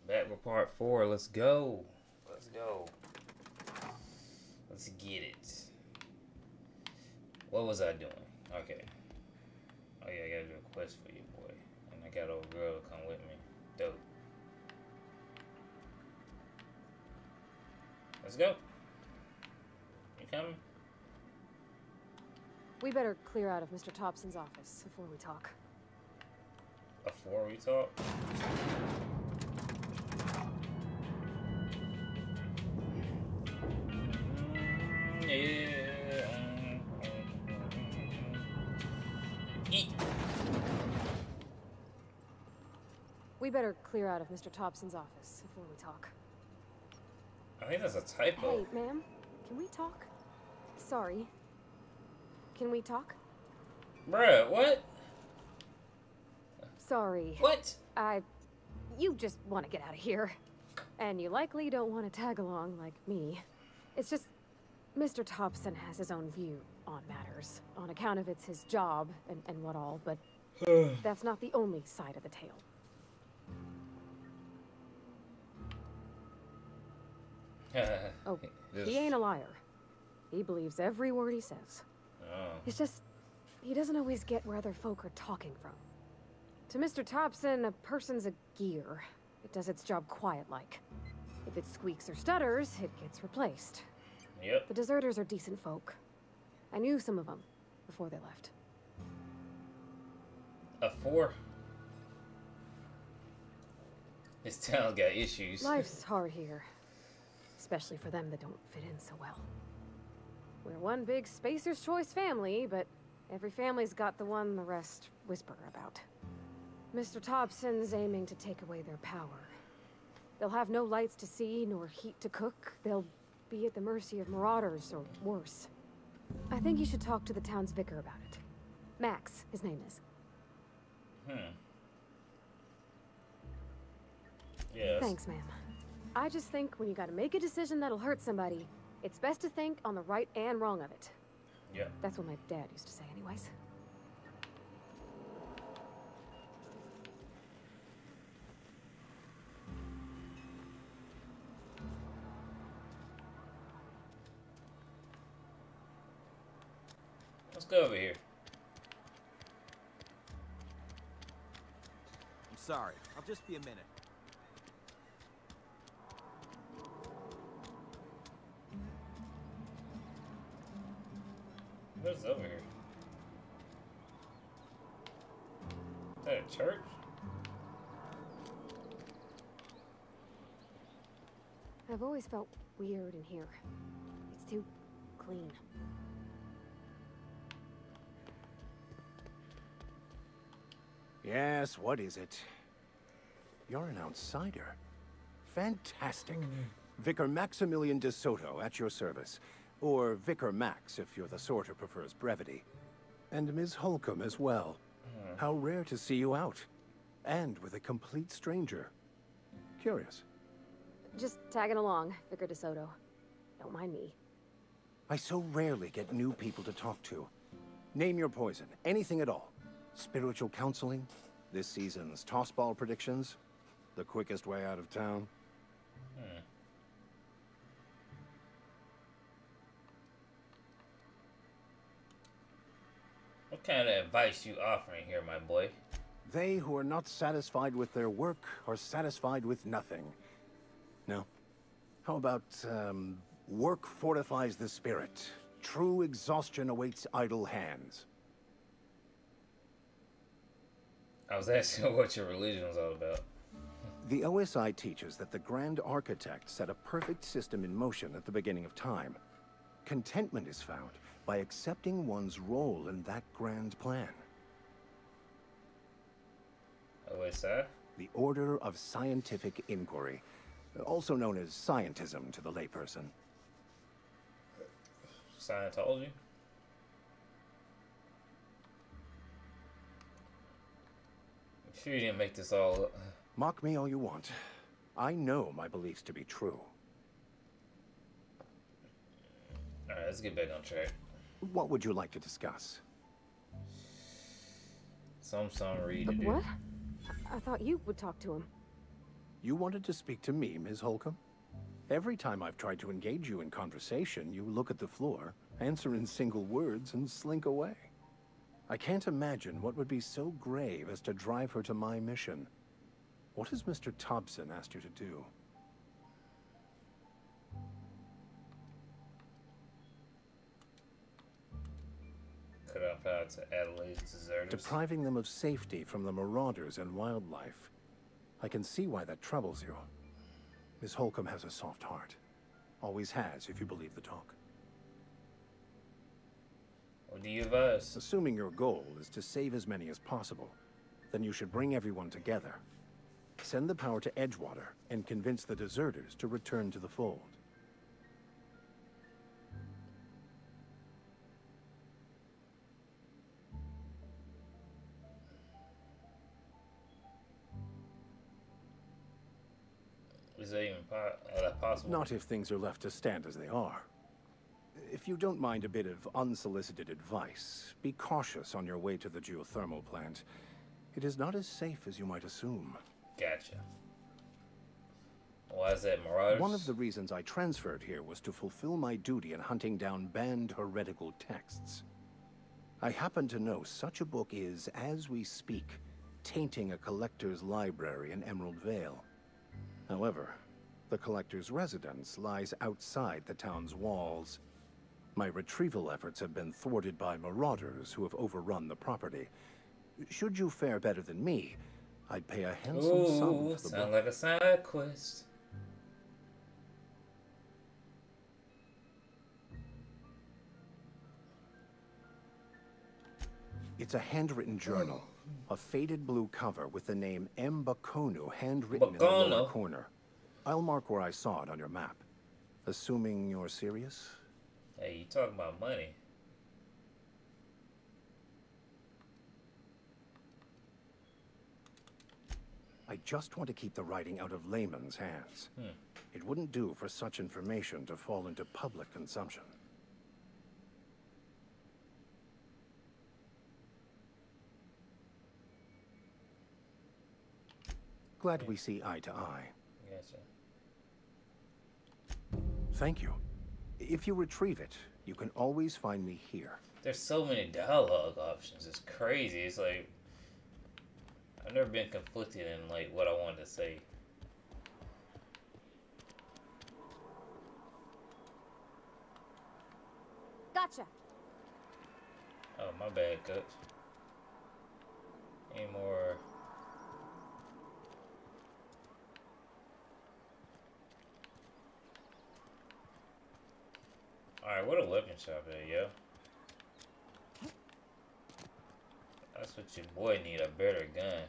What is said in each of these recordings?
Back with part 4. Let's go. Let's go. Let's get it. What was I doing? Okay. Oh yeah, I gotta do a quest for you, boy. And I got old girl to come with me. Dope. Let's go. You coming? We better clear out of Mr. Thompson's office before we talk. Before we talk? Yeah. Eat. We better clear out of Mr. Thompson's office before we talk. I think that's a typo. Hey, ma'am, can we talk? Sorry. Can we talk? Bruh, what? Sorry. What? You just want to get out of here. And you likely don't want to tag along like me. It's just, Mr. Thompson has his own view on matters, on account of it's his job and what all, but that's not the only side of the tale. Oh, he ain't a liar. He believes every word he says. Oh. It's just, he doesn't always get where other folk are talking from. To Mr. Thompson, a person's a gear. It does its job quiet-like. If it squeaks or stutters, it gets replaced. Yep. The deserters are decent folk. I knew some of them before they left. A 4. This town's got issues. Life's hard here. Especially for them that don't fit in so well. We're one big Spacer's Choice family, but every family's got the one the rest whisper about. Mr. Thompson's aiming to take away their power. They'll have no lights to see, nor heat to cook. They'll be at the mercy of marauders, or worse. I think you should talk to the town's vicar about it. Max, his name is. Yes. Thanks, ma'am. I just think when you gotta make a decision that'll hurt somebody, it's best to think on the right and wrong of it. Yeah. That's what my dad used to say anyways. Let's go over here. I'm sorry. I'll just be a minute. What's over here? Is that a church? I've always felt weird in here. It's too clean. Yes, what is it? You're an outsider. Fantastic. Vicar Maximilian de Soto, at your service. Or Vicar Max, if you're the sort who prefers brevity. And Ms. Holcomb as well. How rare to see you out. And with a complete stranger. Curious. Just tagging along, Vicar DeSoto. Don't mind me. I so rarely get new people to talk to. Name your poison, anything at all. Spiritual counseling, this season's tossball predictions, the quickest way out of town. What kind of advice you offering here, my boy? They who are not satisfied with their work are satisfied with nothing. No. How about, work fortifies the spirit. True exhaustion awaits idle hands. I was asking what your religion was all about. The OSI teaches that the Grand Architect set a perfect system in motion at the beginning of time. Contentment is found by accepting one's role in that grand plan. OSI? The Order of Scientific Inquiry, also known as scientism to the layperson. Scientology? Sure you didn't make this all up. Mock me all you want. I know my beliefs to be true. Alright, let's get back on track. What would you like to discuss? Some read to do. What? I thought you would talk to him. You wanted to speak to me, Ms. Holcomb? Every time I've tried to engage you in conversation, you look at the floor, answer in single words, and slink away. I can't imagine what would be so grave as to drive her to my mission. What has Mr. Thompson asked you to do? Cut off out to Adelaide's deserters. Depriving them of safety from the marauders and wildlife. I can see why that troubles you. Miss Holcomb has a soft heart. Always has, if you believe the talk. What do you advise? Assuming your goal is to save as many as possible, then you should bring everyone together. Send the power to Edgewater and convince the deserters to return to the fold. Is that even possible? Not if things are left to stand as they are. If you don't mind a bit of unsolicited advice, be cautious on your way to the geothermal plant. It is not as safe as you might assume. Gotcha. Why is that, marauders? One of the reasons I transferred here was to fulfill my duty in hunting down banned heretical texts. I happen to know such a book is, as we speak, tainting a collector's library in Emerald Vale. However, the collector's residence lies outside the town's walls. My retrieval efforts have been thwarted by marauders who have overrun the property. Should you fare better than me, I'd pay a handsome sum for the sound book. like a side quest. It's a handwritten journal. A faded blue cover with the name M. Bakonu handwritten in the lower corner. I'll mark where I saw it on your map. Assuming you're serious? Hey, you talking about money. I just want to keep the writing out of layman's hands. It wouldn't do for such information to fall into public consumption. Glad we see eye to eye. Gotcha. Thank you. If you retrieve it, you can always find me here. There's so many dialogue options. It's crazy. It's like I've never been conflicted in like what I wanted to say. Gotcha. Oh, my bad, coach. Any more? Alright, what a weapon shop there, yo. That's what your boy need, a better gun.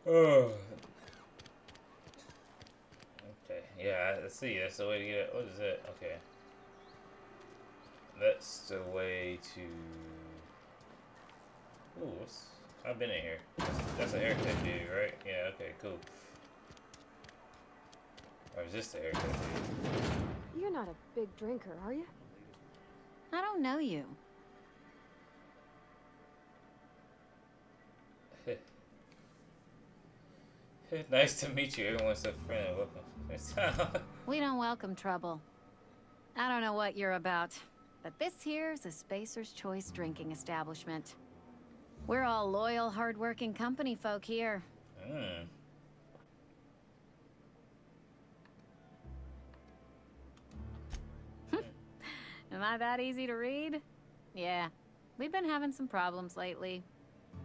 Oh. Okay, yeah, I see. That's the way to get. What is that? Okay. That's the way to. Ooh, I've been in here. That's a haircut dude, right? Yeah, okay, cool. Or is this the haircut dude? You're not a big drinker, are you? I don't know you. Nice to meet you. Everyone's so friendly. Welcome. We don't welcome trouble. I don't know what you're about, but this here's a Spacer's Choice drinking establishment. We're all loyal, hard-working company folk here. Am I that easy to read? Yeah. We've been having some problems lately.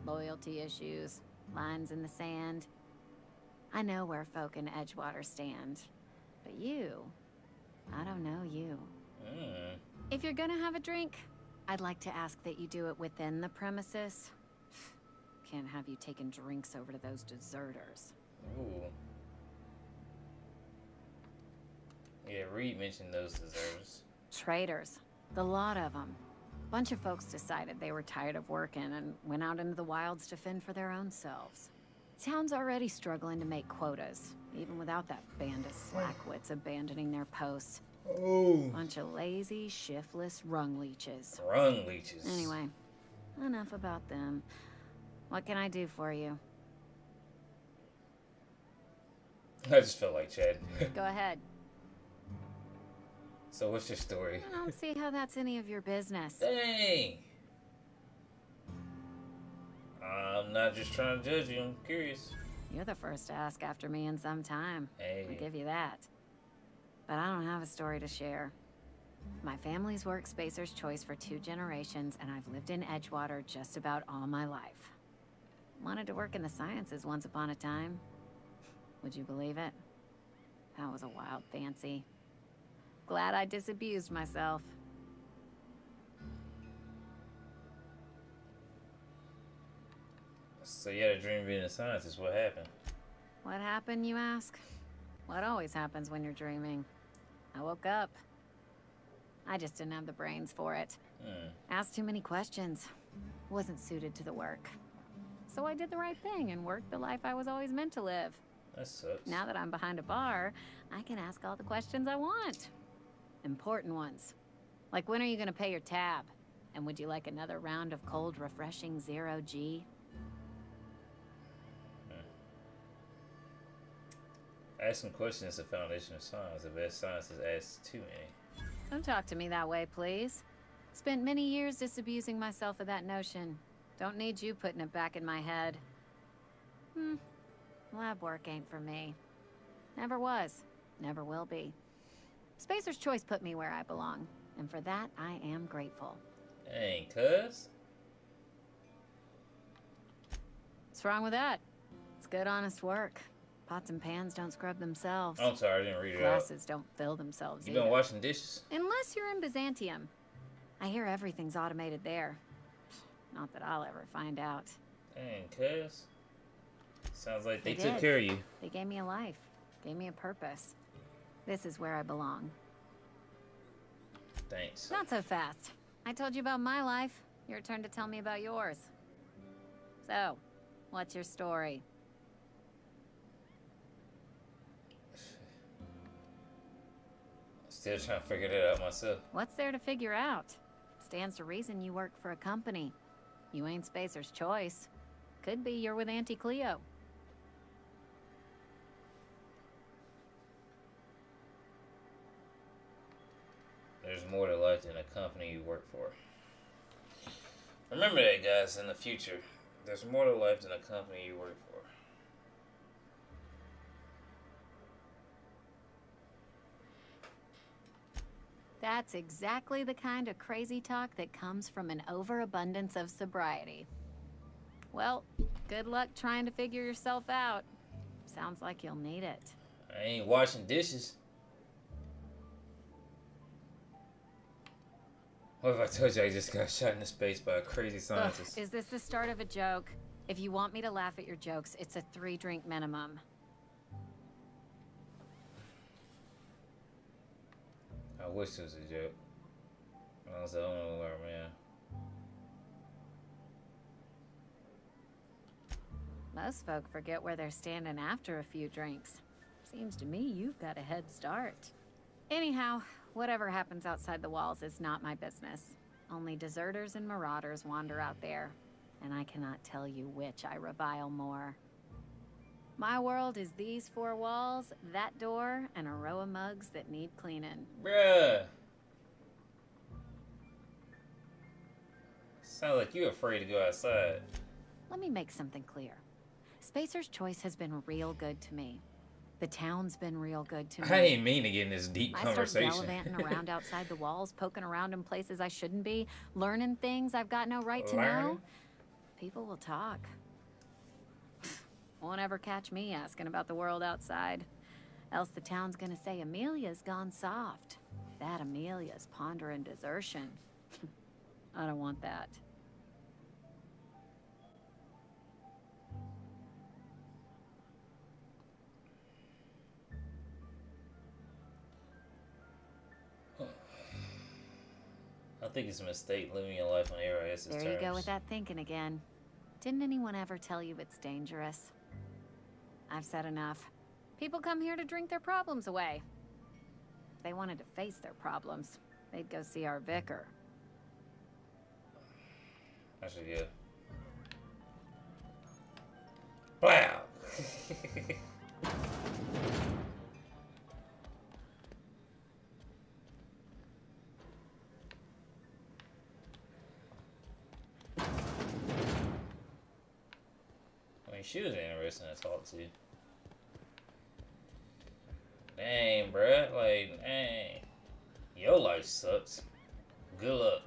Loyalty issues, lines in the sand. I know where folk in Edgewater stand. But you, I don't know you. If you're gonna have a drink, I'd like to ask that you do it within the premises. Can't have you taking drinks over to those deserters. Ooh. Yeah, Reed mentioned those deserters. Traitors. The lot of them. Bunch of folks decided they were tired of working and went out into the wilds to fend for their own selves. Town's already struggling to make quotas, even without that band of slackwits abandoning their posts. Oh. Bunch of lazy, shiftless rung leeches. Rung leeches. Anyway, enough about them. What can I do for you? I just felt like Chad. Go ahead. So what's your story? I don't see how that's any of your business. Dang. I'm not just trying to judge you. I'm curious. You're the first to ask after me in some time. Hey. I'll give you that. But I don't have a story to share. My family's worked Spacer's Choice for 2 generations, and I've lived in Edgewater just about all my life. Wanted to work in the sciences once upon a time. Would you believe it? That was a wild fancy. Glad I disabused myself. So you had a dream of being a scientist. What happened? What happened, you ask? What always happens when you're dreaming. I woke up. I just didn't have the brains for it. Asked too many questions. Wasn't suited to the work. So I did the right thing and worked the life I was always meant to live. That sucks. Now that I'm behind a bar, I can ask all the questions I want. Important ones. Like, when are you gonna pay your tab? And would you like another round of cold, refreshing 0G? Asking questions is the foundation of science. The best science is asked too many. Don't talk to me that way, please. Spent many years disabusing myself of that notion. Don't need you putting it back in my head. Lab work ain't for me. Never was. Never will be. Spacer's Choice put me where I belong, and for that, I am grateful. Dang, cuz. What's wrong with that? It's good, honest work. Pots and pans don't scrub themselves. I'm sorry, I didn't read it out. Glasses don't fill themselves You been either. washing dishes? Unless you're in Byzantium. I hear everything's automated there. Not that I'll ever find out. Dang, cuz. Sounds like they They took did. care of you. They gave me a life. Gave me a purpose. This is where I belong. Thanks. Not so fast. I told you about my life. Your turn to tell me about yours. So, what's your story? Still trying to figure that out myself. What's there to figure out? Stands to reason you work for a company. You ain't Spacer's Choice. Could be you're with Auntie Cleo. There's more to life than a company you work for. Remember that, guys, in the future. There's more to life than a company you work for. That's exactly the kind of crazy talk that comes from an overabundance of sobriety. Well, good luck trying to figure yourself out. Sounds like you'll need it. I ain't washing dishes. What if I told you I just got shot in the space by a crazy scientist? Ugh, is this the start of a joke? If you want me to laugh at your jokes, it's a 3-drink minimum. I wish it was a joke. I was the only one, man. Most folk forget where they're standing after a few drinks. Seems to me you've got a head start. Anyhow, whatever happens outside the walls is not my business. Only deserters and marauders wander out there, and I cannot tell you which I revile more. My world is these 4 walls, that door, and a row of mugs that need cleaning. Bruh. Sound like you're afraid to go outside. Let me make something clear. Spacer's Choice has been real good to me. The town's been real good to me. I ain't mean to get in this deep I start conversation. gallivanting around outside the walls, poking around in places I shouldn't be, learning things I've got no right to know. Learning? People will talk. Won't ever catch me asking about the world outside. Else the town's gonna say Amelia's gone soft. That Amelia's pondering desertion. I don't want that. I think it's a mistake living your life on ARS's terms. There you go with that thinking again. Didn't anyone ever tell you it's dangerous? I've said enough. People come here to drink their problems away. If they wanted to face their problems, they'd go see our vicar. Actually, yeah. Wow. I mean, she was interesting to talk to. Dang, bruh. Like, dang. Your life sucks. Good luck.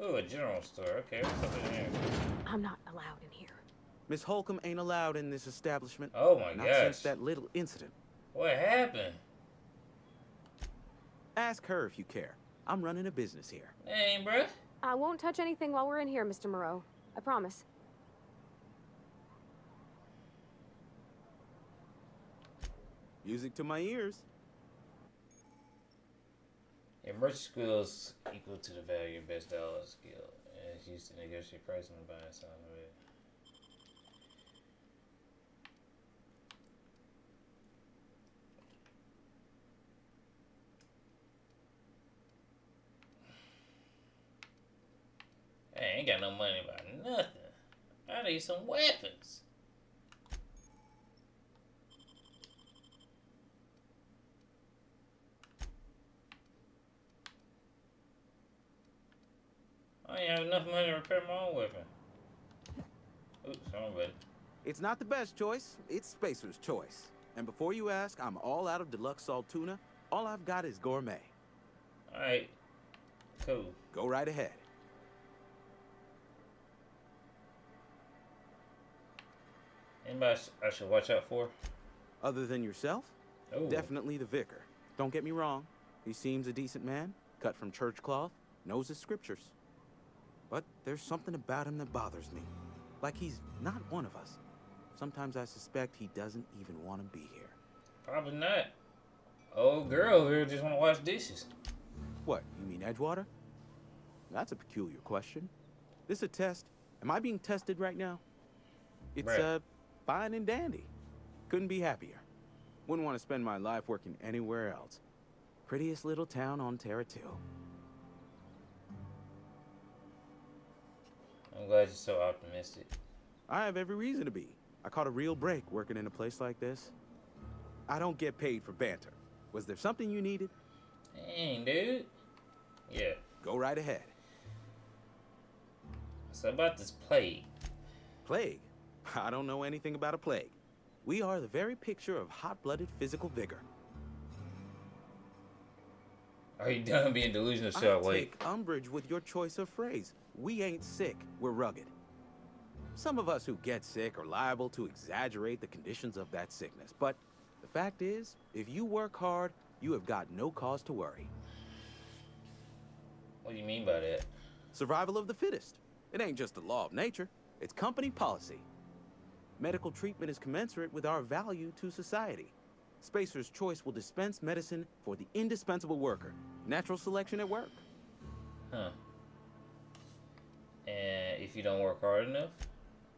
Ooh, a general store. Okay, what's up in here? I'm not allowed in here. Miss Holcomb ain't allowed in this establishment. Oh my Not gosh. since that little incident. What happened? Ask her if you care. I'm running a business here. Dang, bruh. I won't touch anything while we're in here, Mr. Moreau. I promise. Music to my ears. Your merch skills equal to the value of your best dollar skill. And it's used to negotiate price when buying something of it. Hey, I ain't got no money about nothing. I need some weapons. I ain't have enough money to repair my own weapon. Oops, wrong button. It's not the best choice. It's Spacer's choice. And before you ask, I'm all out of deluxe salt tuna. All I've got is gourmet. Alright. Cool. Go right ahead. Anybody I should watch out for? Other than yourself? Oh. Definitely the vicar. Don't get me wrong. He seems a decent man, cut from church cloth, knows his scriptures. But there's something about him that bothers me. Like he's not one of us. Sometimes I suspect he doesn't even want to be here. Probably not. Old girl here just want to wash dishes. What, you mean Edgewater? That's a peculiar question. This a test? Am I being tested right now? It's, Right. Fine and dandy. Couldn't be happier. Wouldn't want to spend my life working anywhere else. Prettiest little town on Terra 2. I'm glad you're so optimistic. I have every reason to be. I caught a real break working in a place like this. I don't get paid for banter. Was there something you needed? Dang, dude. Yeah. Go right ahead. So about this plague. Plague? I don't know anything about a plague. We are the very picture of hot-blooded physical vigor. Are you done being delusional? I Shall I wait? take umbrage with your choice of phrase. We ain't sick, we're rugged. Some of us who get sick are liable to exaggerate the conditions of that sickness. But the fact is, if you work hard, you have got no cause to worry. What do you mean by that? Survival of the fittest. It ain't just a law of nature, it's company policy. Medical treatment is commensurate with our value to society. Spacer's Choice will dispense medicine for the indispensable worker. Natural selection at work. Huh. And if you don't work hard enough?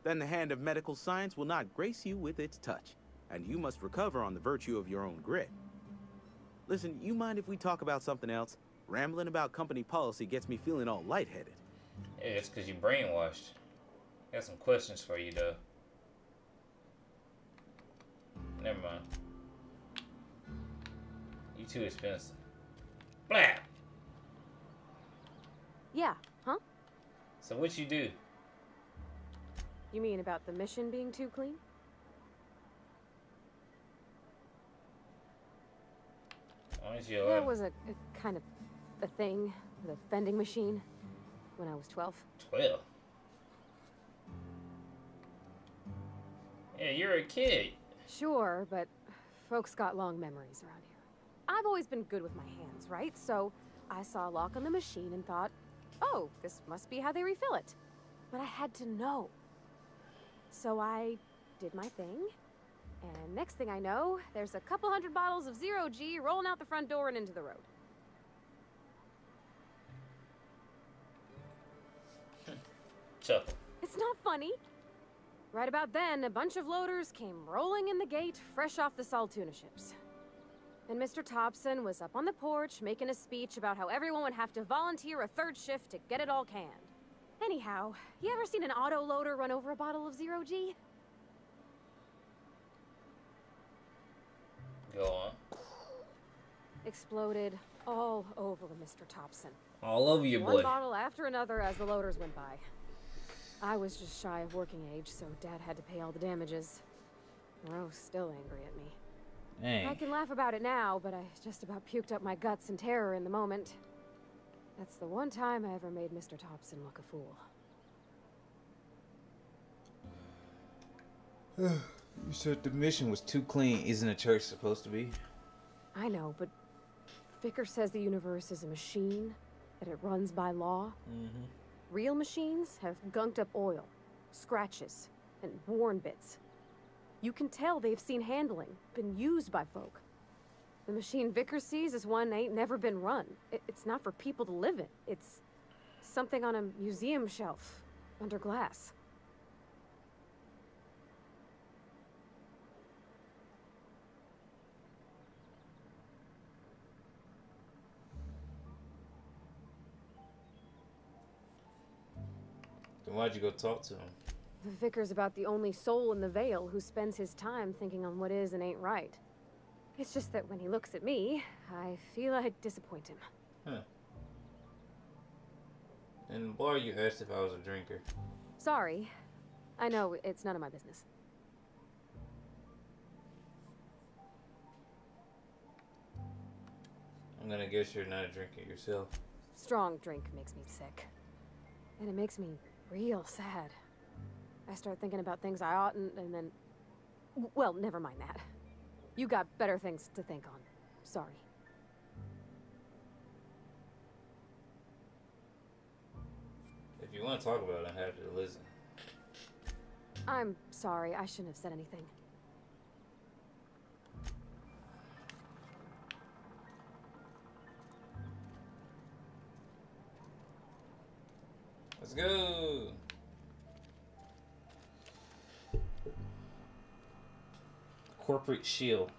Then the hand of medical science will not grace you with its touch, and you must recover on the virtue of your own grit. Listen, you mind if we talk about something else? Rambling about company policy gets me feeling all lightheaded. Yeah, it's because you brainwashed. Got some questions for you, though. Never mind. You too expensive. Blah! Yeah, huh? So what you do? You mean about the mission being too clean? Why don't you There was a kind of a thing with a vending machine when I was 12. 12? Yeah, you're a kid. Sure, but folks got long memories around here. I've always been good with my hands, right? So I saw a lock on the machine and thought, oh, this must be how they refill it. But I had to know. So I did my thing, and next thing I know, there's a couple hundred bottles of 0G rolling out the front door and into the road. Chuckle. It's not funny. Right about then, a bunch of loaders came rolling in the gate, fresh off the Saltuna ships. And Mr. Thompson was up on the porch making a speech about how everyone would have to volunteer a third shift to get it all canned. Anyhow, you ever seen an auto loader run over a bottle of Zero G? Go on. Exploded all over Mr. Thompson. All over your One boy. bottle after another as the loaders went by. I was just shy of working age, so Dad had to pay all the damages. Rose still angry at me. Dang. I can laugh about it now, but I just about puked up my guts in terror in the moment. That's the one time I ever made Mr. Thompson look a fool. You said the mission was too clean. Isn't a church supposed to be? I know, but Vicker says the universe is a machine, that it runs by law. Mm-hmm. Real machines have gunked up oil, scratches, and worn bits. You can tell they've seen handling, been used by folk. The machine Vicker sees is one ain't never been run. It's not for people to live in. It's something on a museum shelf, under glass. Then why'd you go talk to him? The Vicar's about the only soul in the Vale who spends his time thinking on what is and ain't right. It's just that when he looks at me, I feel I'd disappoint him. Huh. In the bar, you asked if I was a drinker. Sorry. I know, it's none of my business. I'm gonna guess you're not a drinker yourself. Strong drink makes me sick. And it makes me real sad. I start thinking about things I oughtn't, and then... Well, never mind that. You got better things to think on. Sorry. If you want to talk about it, I'm happy to listen. I'm sorry, I shouldn't have said anything. Let's go! Corporate shield.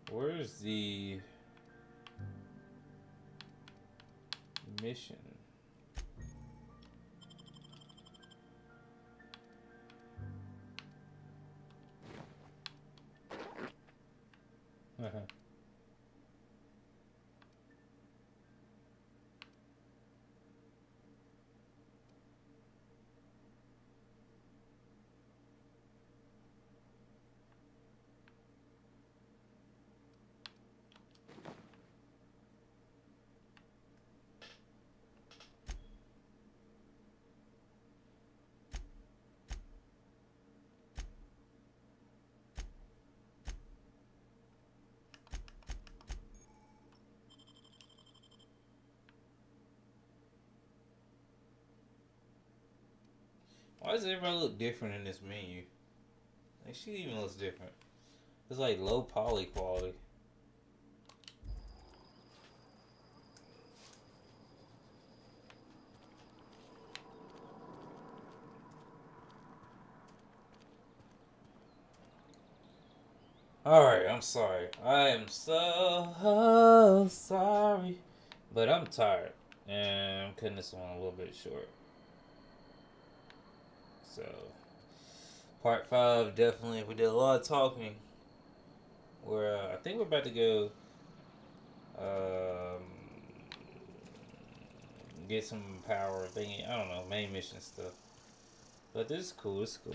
Where's the mission? Why does everybody look different in this menu? Like, she even looks different. It's like low poly quality. Alright, I'm sorry. I am so sorry. But I'm tired. And I'm cutting this one a little bit short. So, part 5, definitely, we did a lot of talking. I think we're about to go get some power thingy. I don't know, main mission stuff. But this is cool. It's cool.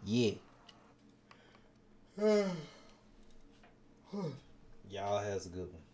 Yeah. Y'all has a good one.